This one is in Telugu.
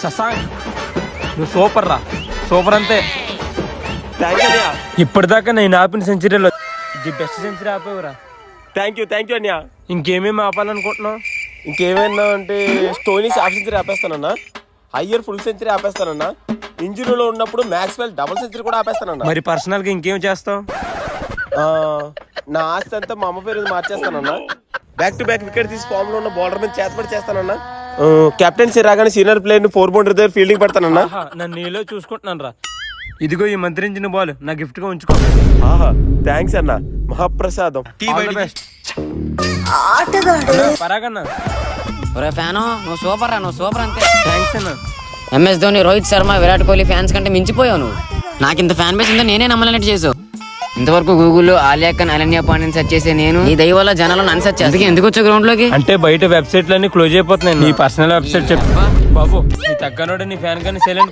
శశాంక్ నువ్వు సూపర్ రా, సూపర్ అంతే. థ్యాంక్ యూ అన్నయ్య. ఇప్పటిదాకా నేను ఆపిన సెంచరీలో ది బెస్ట్ సెంచరీ ఆపేవరా. థ్యాంక్ యూ అన్నయ్య. ఇంకేమేమి ఆపాలనుకుంటున్నావు? ఇంకేమైనా అంటే స్టోనీస్ హాఫ్ సెంచరీ ఆపేస్తానన్నా, హయ్యర్ ఫుల్ సెంచరీ ఆపేస్తానన్నా, ఇంజురీలో ఉన్నప్పుడు మ్యాక్స్వెల్ డబుల్ సెంచరీ కూడా ఆపేస్తానన్నా. మరి పర్సనల్ గా ఇంకేం చేస్తావు? నా ఆస్తి అంతా మా అమ్మ పేరు మార్చేస్తానన్నా. బ్యాక్ టు బ్యాక్ వికెట్ తీసి ఫామ్ లో ఉన్న బౌలర్ మీద చేతపడి చేస్తానన్నా. కెప్టెన్సీ రాగానే సీనియర్ ప్లేయర్ ని 4 బౌండరీ దగ్గర ఫీల్డింగ్ పెడతానన్నా. నన్ను నీలో చూసుకుంటున్నాను రా. ఇదిగో ఈ మంత్రించిన బాల్ నా గిఫ్ట్ గా ఉంచుకో. థ్యాంక్స్ అన్న, మహాప్రసాదం. పరాగన్నా ఫ్యాను నువ్వు సూపర్ రా, నువ్వు సూపర్ అంతే. థ్యాంక్స్ అన్న. MS ధోని, రోహిత్ శర్మ, విరాట్ కోహ్లీ ఫ్యాన్స్ కంటే మించిపోయావు నువ్వు. నాకు ఇంత ఫ్యాన్ బేస్ ఉందో నేనే నమ్మలేనట్టు చేసావు. ఇంతవరకు గూగుల్లో ఆలియా ఖాన్, అనన్య పాండ్యని సెర్చ్ చేసే నేను ఈ దయ వల్ల జనాలు నన్ను సెర్చ్ చేస్తాను. ఎందుకు వచ్చా గ్రౌండ్ లోకి? అంటే బయట వెబ్సైట్లన్నీ క్లోజ్ అయిపోతున్నాయి, నీ పర్సనల్ వెబ్సైట్ చెప్పు బాబు. నీ తగ్గనోడు నీ ఫ్యాన్ కానీ సైలెంట్